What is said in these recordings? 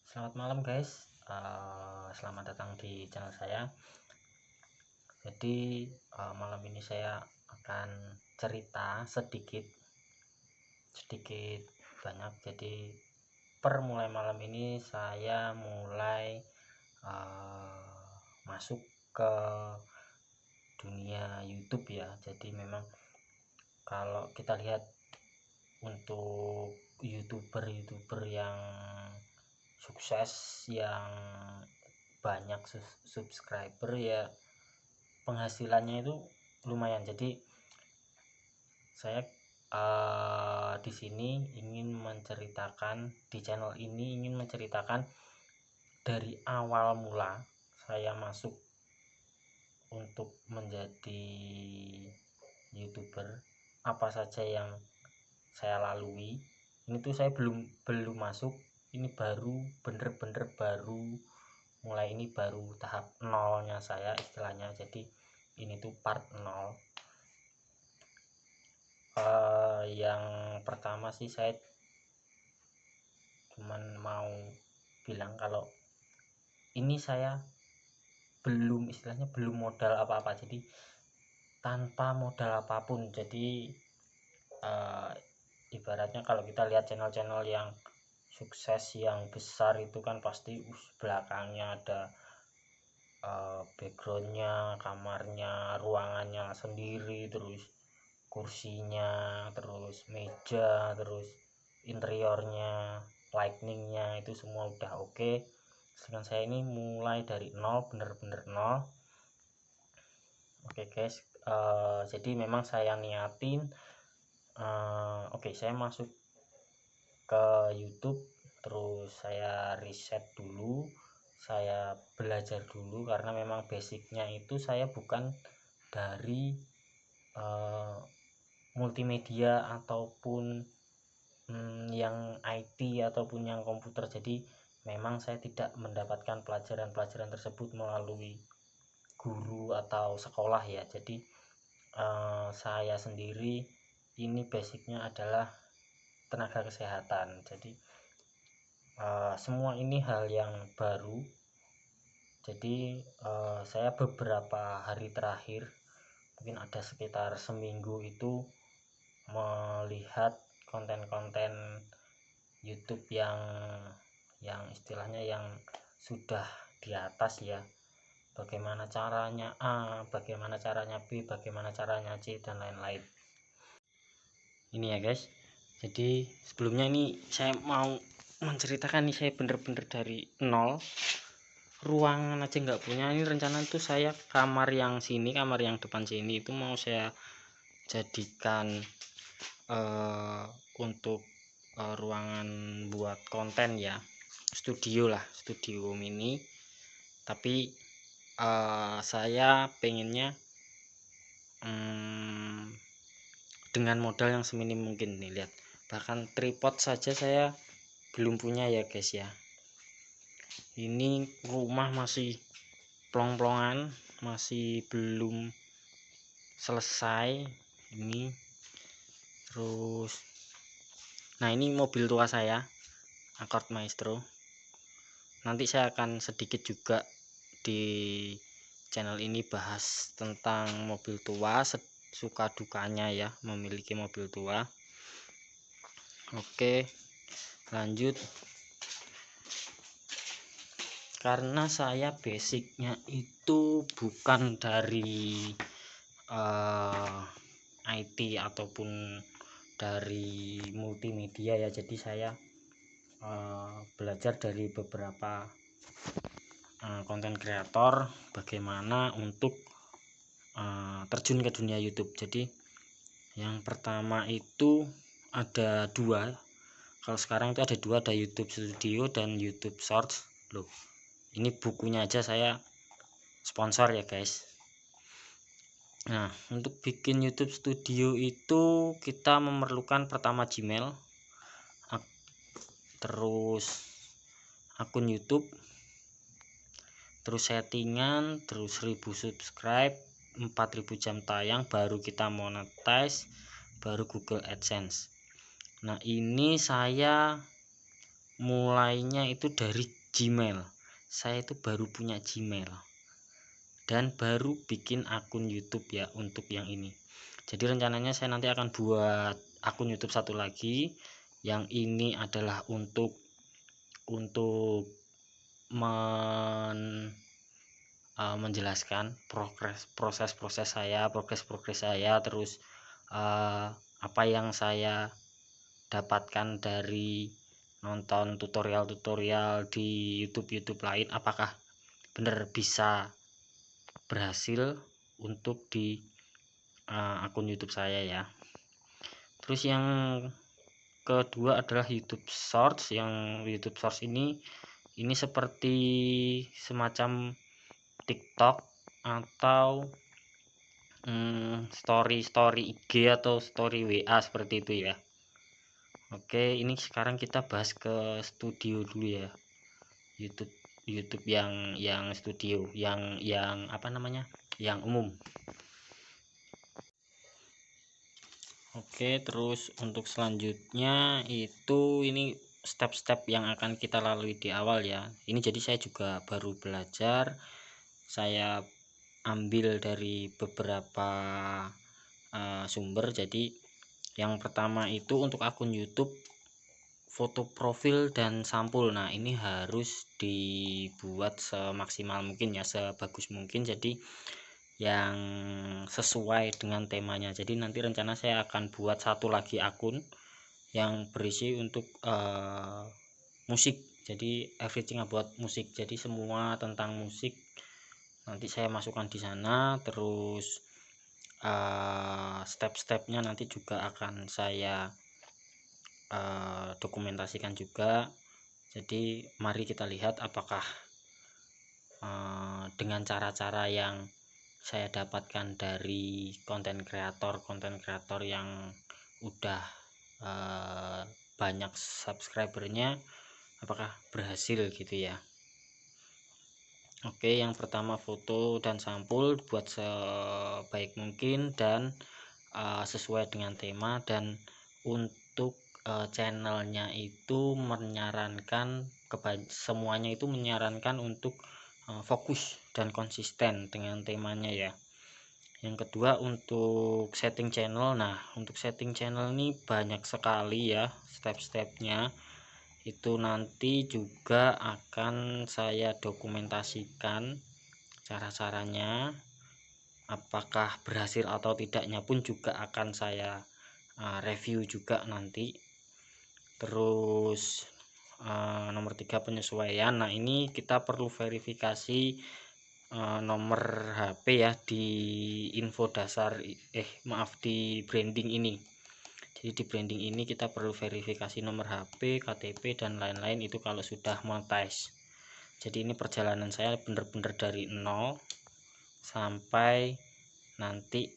Selamat malam guys, selamat datang di channel saya. Jadi malam ini saya akan cerita sedikit banyak. Jadi per mulai malam ini saya mulai masuk ke dunia YouTube ya. Jadi memang kalau kita lihat untuk youtuber yang sukses, yang banyak subscriber ya, penghasilannya itu lumayan. Jadi saya di sini ingin menceritakan, di channel ini ingin menceritakan dari awal mula saya masuk untuk menjadi YouTuber, apa saja yang saya lalui. Ini tuh saya belum masuk, ini baru bener-bener baru mulai, ini baru tahap nolnya saya istilahnya. Jadi ini tuh part 0. Yang pertama sih saya cuman mau bilang kalau ini saya istilahnya belum modal apa-apa, jadi tanpa modal apapun. Jadi ibaratnya kalau kita lihat channel-channel yang sukses, yang besar itu kan pasti belakangnya ada backgroundnya, kamarnya, ruangannya sendiri, terus kursinya, terus meja, terus interiornya, lightingnya, itu semua udah oke. Sedangkan saya ini mulai dari nol, bener-bener nol. Oke guys, jadi memang saya niatin, oke, saya masuk ke YouTube, terus saya riset dulu, saya belajar dulu, karena memang basicnya itu saya bukan dari multimedia ataupun yang IT ataupun yang komputer. Jadi memang saya tidak mendapatkan pelajaran-pelajaran tersebut melalui guru atau sekolah ya. Jadi saya sendiri ini basicnya adalah tenaga kesehatan. Jadi semua ini hal yang baru. Jadi saya beberapa hari terakhir, mungkin ada sekitar seminggu itu, melihat konten-konten YouTube yang istilahnya yang sudah di atas ya, bagaimana caranya A, bagaimana caranya B, bagaimana caranya C, dan lain-lain. Ini ya guys, jadi sebelumnya ini saya mau menceritakan nih, saya bener-bener dari nol, ruangan aja nggak punya. Ini rencana tuh saya kamar yang sini, kamar yang depan sini itu mau saya jadikan untuk ruangan buat konten ya, studio lah, studio mini. Tapi saya pengennya dengan modal yang seminim mungkin. Nih lihat, bahkan tripod saja saya belum punya ya guys ya. Ini rumah masih plong-plongan, masih belum selesai ini. Terus nah, ini mobil tua saya, Accord Maestro. Nanti saya akan sedikit juga di channel ini bahas tentang mobil tua, suka dukanya ya memiliki mobil tua. Oke, lanjut. Karena saya basicnya itu bukan dari IT ataupun dari multimedia ya, jadi saya belajar dari beberapa konten kreator bagaimana untuk terjun ke dunia YouTube. Jadi yang pertama itu ada dua, kalau sekarang itu ada dua, ada YouTube Studio dan YouTube Shorts. Loh, ini bukunya aja saya sponsor ya guys. Nah, untuk bikin YouTube Studio itu kita memerlukan pertama Gmail, terus akun YouTube, terus settingan, terus 1000 subscribe, 4000 jam tayang, baru kita monetize, baru Google AdSense. Nah, ini saya mulainya itu dari Gmail. Saya itu baru punya Gmail dan baru bikin akun YouTube ya untuk yang ini. Jadi rencananya saya nanti akan buat akun YouTube satu lagi. Yang ini adalah untuk menjelaskan proses-proses saya, progres saya, terus apa yang saya dapatkan dari nonton tutorial-tutorial di YouTube lain, apakah benar bisa berhasil untuk di akun YouTube saya ya. Terus yang kedua adalah YouTube Shorts. Yang YouTube Shorts ini seperti semacam TikTok atau story IG atau story WA seperti itu ya. Oke, ini sekarang kita bahas ke studio dulu ya. YouTube yang studio, yang apa namanya? Yang umum. Oke, terus untuk selanjutnya itu ini step-step yang akan kita lalui di awal ya. Ini jadi saya juga baru belajar. Saya ambil dari beberapa sumber. Jadi yang pertama itu untuk akun YouTube, foto profil dan sampul. Nah, ini harus dibuat semaksimal mungkin ya, sebagus mungkin. Jadi yang sesuai dengan temanya. Jadi nanti rencana saya akan buat satu lagi akun yang berisi untuk musik. Jadi everything about musik. Jadi semua tentang musik nanti saya masukkan di sana. Terus step-stepnya nanti juga akan saya dokumentasikan juga. Jadi mari kita lihat apakah dengan cara-cara yang saya dapatkan dari konten kreator yang udah banyak subscribernya, apakah berhasil gitu ya. Oke, yang pertama foto dan sampul buat sebaik mungkin dan sesuai dengan tema. Dan untuk channelnya itu menyarankan semuanya itu menyarankan untuk fokus dan konsisten dengan temanya ya. Yang kedua untuk setting channel. Nah, untuk setting channel ini banyak sekali ya step-stepnya. Itu nanti juga akan saya dokumentasikan cara-caranya, apakah berhasil atau tidaknya pun juga akan saya review juga nanti. Terus nomor 3 penyesuaian. Nah, ini kita perlu verifikasi nomor HP ya di info dasar di branding ini. Jadi di branding ini kita perlu verifikasi nomor HP, KTP dan lain-lain itu kalau sudah monetize. Jadi ini perjalanan saya benar-benar dari nol sampai nanti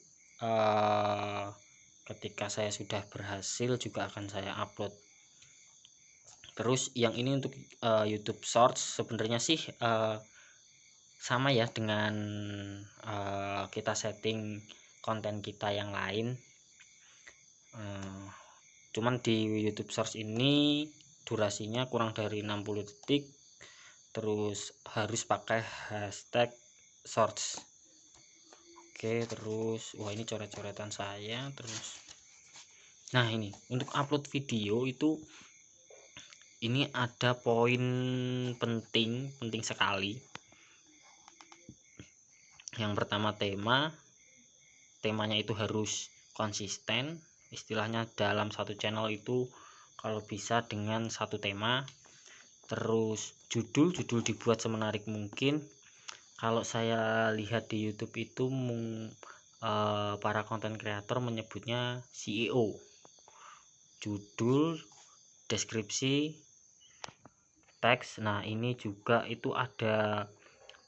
ketika saya sudah berhasil juga akan saya upload. Terus yang ini untuk YouTube Shorts sebenarnya sih sama ya dengan kita setting konten kita yang lain. Cuman di YouTube Shorts ini durasinya kurang dari 60 detik, terus harus pakai hashtag shorts. Oke, terus wah ini coret-coretan saya. Terus nah, ini untuk upload video itu ini ada poin penting sekali. Yang pertama temanya itu harus konsisten. Istilahnya dalam satu channel itu kalau bisa dengan satu tema. Terus judul dibuat semenarik mungkin. Kalau saya lihat di YouTube itu para konten kreator menyebutnya CEO. Judul, deskripsi, teks. Nah, ini juga itu ada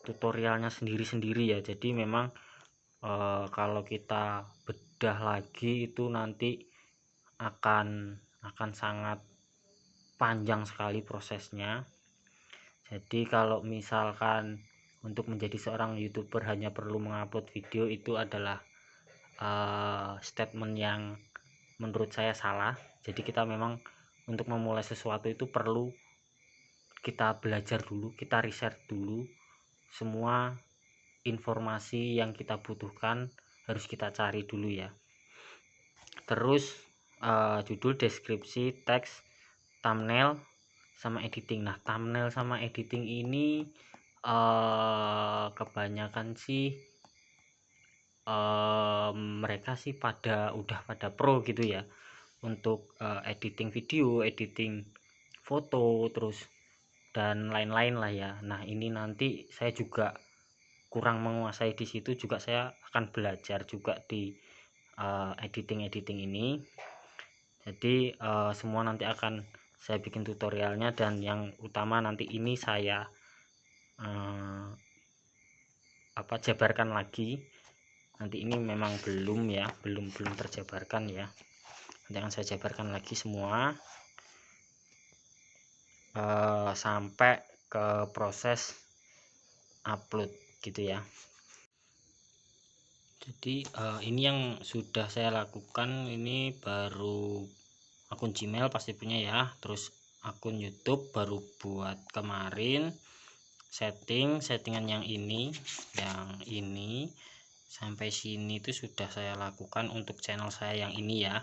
tutorialnya sendiri-sendiri ya. Jadi memang kalau kita bedah lagi itu nanti akan sangat panjang sekali prosesnya. Jadi kalau misalkan untuk menjadi seorang YouTuber hanya perlu mengupload video, itu adalah statement yang menurut saya salah. Jadi kita memang untuk memulai sesuatu itu perlu kita belajar dulu, kita riset dulu, semua informasi yang kita butuhkan harus kita cari dulu ya. Terus judul, deskripsi, teks, thumbnail, sama editing. Nah, thumbnail sama editing ini kebanyakan sih mereka sih udah pada pro gitu ya untuk editing video, editing foto, terus dan lain-lain lah ya. Nah, ini nanti saya juga kurang menguasai di situ, juga saya akan belajar juga di editing ini. Jadi semua nanti akan saya bikin tutorialnya, dan yang utama nanti ini saya jabarkan lagi. Nanti ini memang belum terjabarkan ya, nanti akan saya jabarkan lagi semua sampai ke proses upload gitu ya. Jadi ini yang sudah saya lakukan, ini baru akun Gmail pasti punya ya, terus akun YouTube baru buat kemarin, settingan yang ini sampai sini itu sudah saya lakukan untuk channel saya yang ini ya.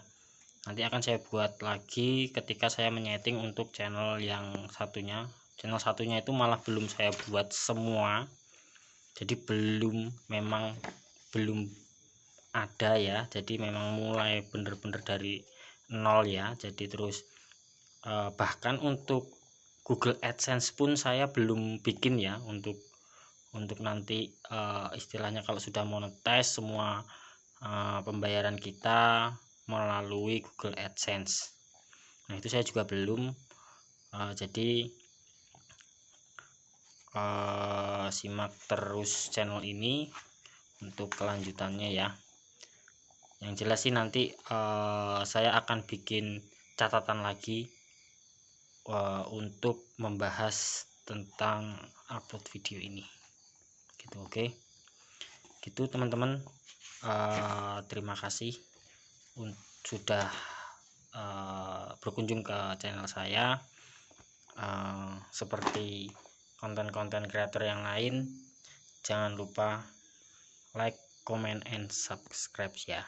Nanti akan saya buat lagi ketika saya menyeting untuk channel yang satunya. Channel satunya itu malah belum saya buat semua, jadi memang belum ada ya, jadi memang mulai bener-bener dari nol ya. Jadi terus bahkan untuk Google AdSense pun saya belum bikin ya, untuk nanti istilahnya kalau sudah monetize semua pembayaran kita melalui Google AdSense. Nah, itu saya juga belum, jadi simak terus channel ini untuk kelanjutannya ya. Yang jelas sih nanti saya akan bikin catatan lagi untuk membahas tentang upload video ini gitu. Oke, gitu teman-teman. Terima kasih sudah berkunjung ke channel saya. Seperti konten-konten kreator yang lain, jangan lupa like, comment, and subscribe ya.